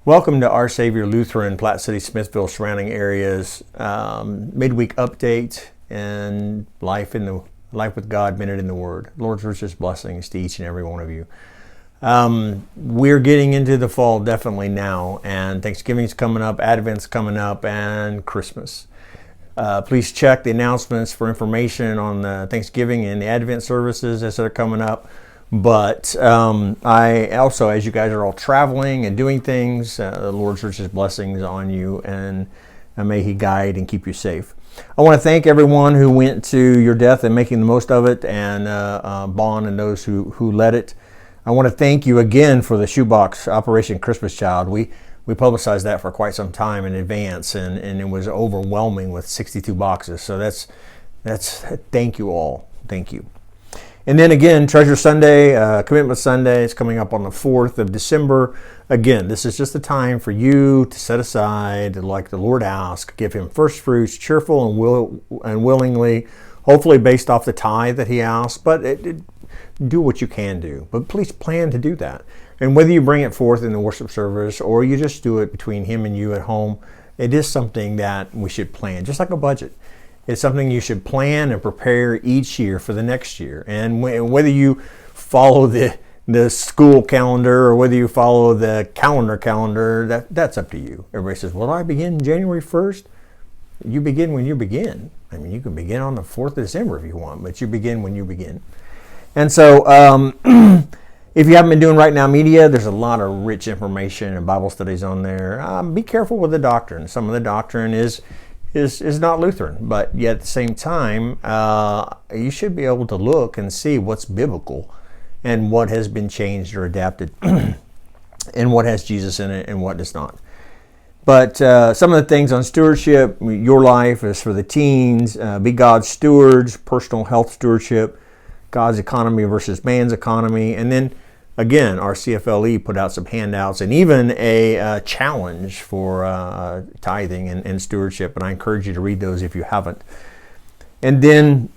Welcome to Our Savior Lutheran, Platte City, Smithville, surrounding areas, midweek update and life with God, minute in the Word. Lord's richest blessings to each and every one of you. We're getting into the fall definitely now, and Thanksgiving's coming up, Advent's coming up, and Christmas. Please check the announcements for information on the Thanksgiving and the Advent services as they're coming up. But I also, as you guys are all traveling and doing things, the Lord's richest blessings on you, and may He guide and keep you safe. I want to thank everyone who went to your death and making the most of it, and Bon and those who led it. I want to thank you again for the shoebox Operation Christmas Child. We publicized that for quite some time in advance, and it was overwhelming with 62 boxes. So that's thank you all. Thank you. And then again, Treasure Sunday, Commitment Sunday is coming up on the 4th of December. Again, this is just a time for you to set aside, like the Lord asked, give Him first fruits, cheerful and willingly, hopefully based off the tithe that He asked, but do what you can do. But please plan to do that. And whether you bring it forth in the worship service or you just do it between Him and you at home, it is something that we should plan, just like a budget. It's something you should plan and prepare each year for the next year. And whether you follow the school calendar or whether you follow the calendar, that's up to you. Everybody says, well, I begin January 1st. You begin when you begin. I mean, you can begin on the 4th of December if you want, but you begin when you begin. And so if you haven't been doing Right Now Media, there's a lot of rich information and Bible studies on there. Be careful with the doctrine. Some of the doctrine is not Lutheran, but yet at the same time, you should be able to look and see what's biblical and what has been changed or adapted and what has Jesus in it and what does not. But some of the things on stewardship, your life is for the teens, be God's stewards, personal health stewardship, God's economy versus man's economy, and then again, our CFLE put out some handouts and even a challenge for tithing and stewardship, and I encourage you to read those if you haven't. And then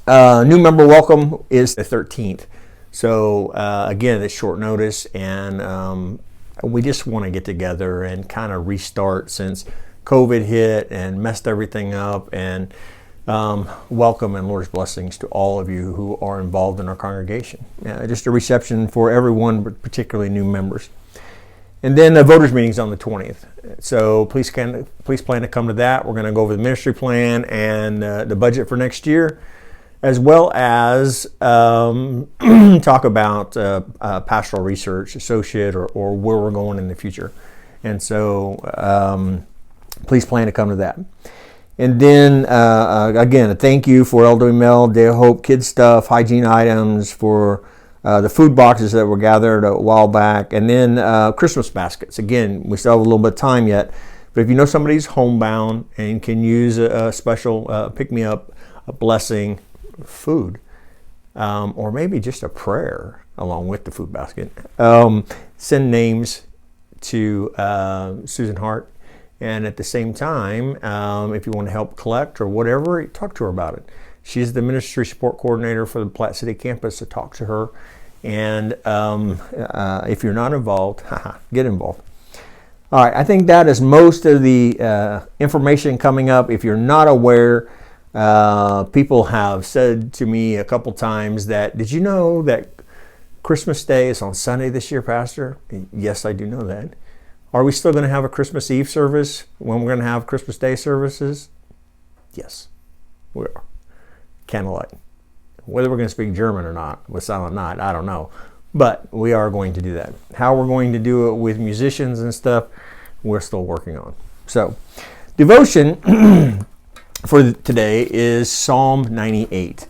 new member welcome is the 13th. So again, it's short notice, and we just want to get together and kind of restart since COVID hit and messed everything up, and welcome and Lord's blessings to all of you who are involved in our congregation. Just a reception for everyone, but particularly new members. And then the voters meeting's on the 20th. So please plan to come to that. We're going to go over the ministry plan and the budget for next year, as well as talk about pastoral research associate or where we're going in the future. And so please plan to come to that. And then, again, a thank you for Elderly Mail, Day of Hope, kids stuff, hygiene items, for the food boxes that were gathered a while back, and then Christmas baskets. Again, we still have a little bit of time yet, but if you know somebody's homebound and can use a special pick-me-up, a blessing, food, or maybe just a prayer along with the food basket, send names to Susan Hart. And at the same time, if you want to help collect or whatever, talk to her about it. She's the ministry support coordinator for the Platte City campus, so talk to her. And if you're not involved, get involved. All right, I think that is most of the information coming up. If you're not aware, people have said to me a couple times that, did you know that Christmas Day is on Sunday this year, Pastor? Yes, I do know that. Are we still going to have a Christmas Eve service when we're going to have Christmas Day services? Yes, we are. Candlelight. Whether we're going to speak German or not with Silent Night, I don't know. But we are going to do that. How we're going to do it with musicians and stuff, we're still working on. So, devotion for today is Psalm 98.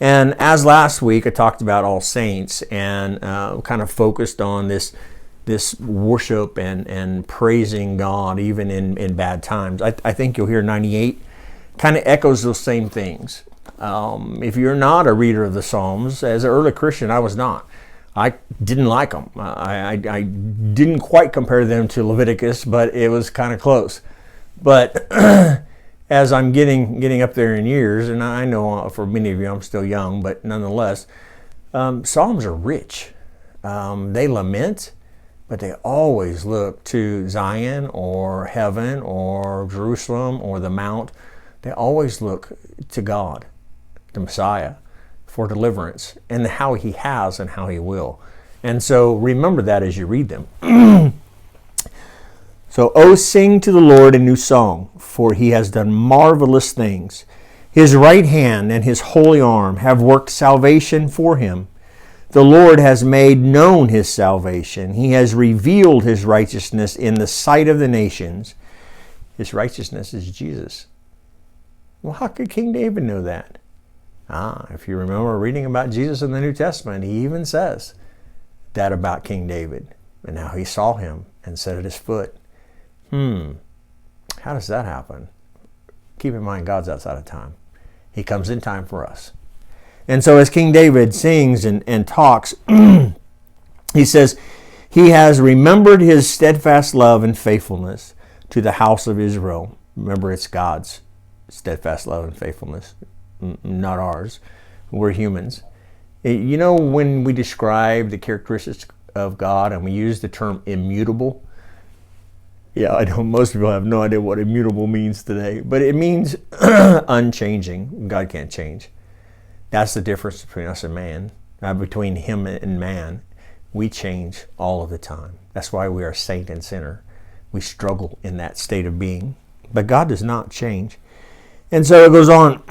And as last week, I talked about All Saints and kind of focused on this worship and praising God even in bad times. I think you'll hear 98 kind of echoes those same things. If you're not a reader of the Psalms, as an early Christian, I was not. I didn't like them. I didn't quite compare them to Leviticus, but it was kind of close. But as I'm getting up there in years, and I know for many of you I'm still young, but nonetheless, Psalms are rich. They lament. but they always look to Zion or heaven or Jerusalem or the Mount. They always look to God, the Messiah, for deliverance and how he has and how he will. And so remember that as you read them. So, oh, sing to the Lord a new song, for he has done marvelous things. His right hand and his holy arm have worked salvation for him. The Lord has made known his salvation. He has revealed his righteousness in the sight of the nations. His righteousness is Jesus. Well, how could King David know that? If you remember reading about Jesus in the New Testament, he even says that about King David and how he saw him and sat at his foot. How does that happen? Keep in mind, God's outside of time. He comes in time for us. And so as King David sings and talks, he says, he has remembered his steadfast love and faithfulness to the house of Israel. Remember, it's God's steadfast love and faithfulness, not ours. We're humans. You know, when we describe the characteristics of God and we use the term immutable, yeah, I know most people have no idea what immutable means today, but it means unchanging. God can't change. That's the difference between us and man, between him and man. We change all of the time. That's why we are saint and sinner. We struggle in that state of being. But God does not change. And so it goes on.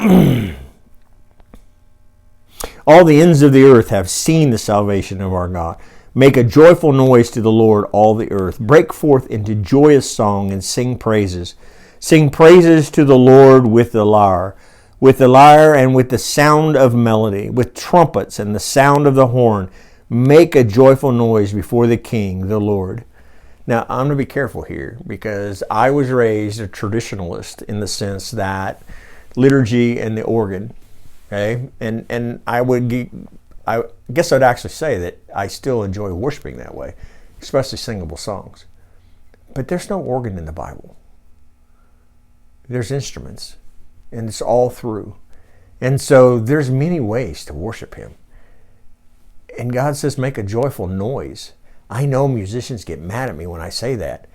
All the ends of the earth have seen the salvation of our God. Make a joyful noise to the Lord, all the earth. Break forth into joyous song and sing praises. Sing praises to the Lord with the lyre and with the sound of melody, with trumpets and the sound of the horn. Make a joyful noise before the King, the Lord. Now, I'm going to be careful here because I was raised a traditionalist in the sense that liturgy and the organ, okay? And I guess I'd actually say that I still enjoy worshiping that way, especially singable songs. But there's no organ in the Bible. There's instruments, and it's all through. And so there's many ways to worship him. And God says, make a joyful noise. I know musicians get mad at me when I say that.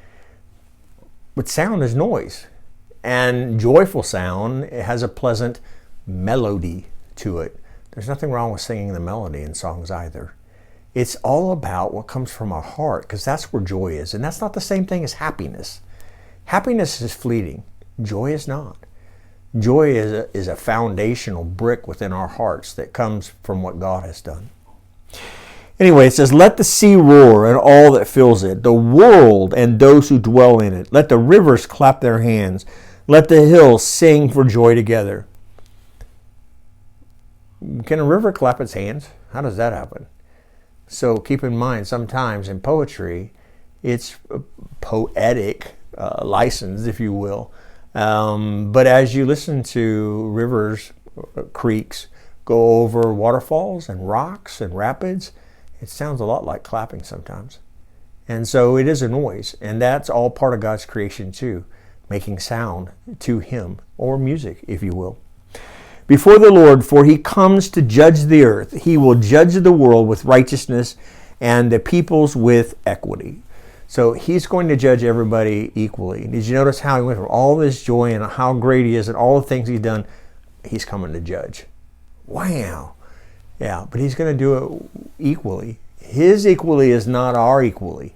But sound is noise. And joyful sound, it has a pleasant melody to it. There's nothing wrong with singing the melody in songs either. It's all about what comes from our heart, because that's where joy is. And that's not the same thing as happiness. Happiness is fleeting. Joy is not. Joy is a foundational brick within our hearts that comes from what God has done. Anyway, it says, let the sea roar and all that fills it, the world and those who dwell in it. Let the rivers clap their hands. Let the hills sing for joy together. Can a river clap its hands? How does that happen? So keep in mind, sometimes in poetry, it's poetic license, if you will. But as you listen to rivers, creeks, go over waterfalls and rocks and rapids, it sounds a lot like clapping sometimes. And so it is a noise, and that's all part of God's creation too, making sound to him, or music, if you will. Before the Lord, for he comes to judge the earth. He will judge the world with righteousness and the peoples with equity. So he's going to judge everybody equally. Did you notice how he went from all this joy and how great he is and all the things he's done? He's coming to judge. Wow. Yeah, but he's going to do it equally. His equally is not our equally.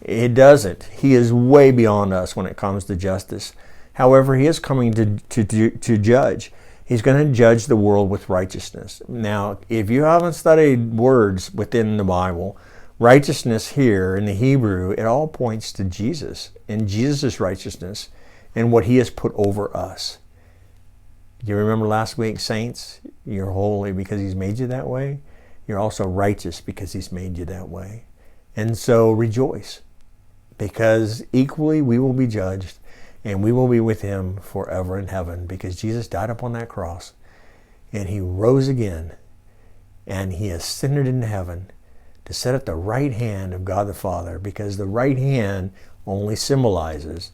It doesn't. He is way beyond us when it comes to justice. However, he is coming to judge. He's going to judge the world with righteousness. Now, if you haven't studied words within the Bible, righteousness here in the Hebrew, it all points to Jesus and Jesus' righteousness and what he has put over us. Do you remember last week, saints? You're holy because he's made you that way. You're also righteous because he's made you that way. And so rejoice, because equally we will be judged and we will be with him forever in heaven, because Jesus died upon that cross and he rose again and he ascended into heaven to sit at the right hand of God the Father, because the right hand only symbolizes,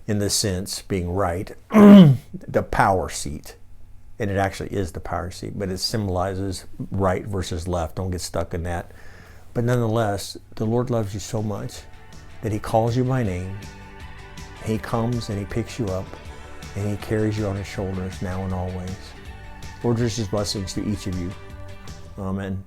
in the sense being right, the power seat. And it actually is the power seat, but it symbolizes right versus left. Don't get stuck in that. But nonetheless, the Lord loves you so much that He calls you by name. He comes and He picks you up and He carries you on His shoulders now and always. Lord, just His blessings to each of you. Amen.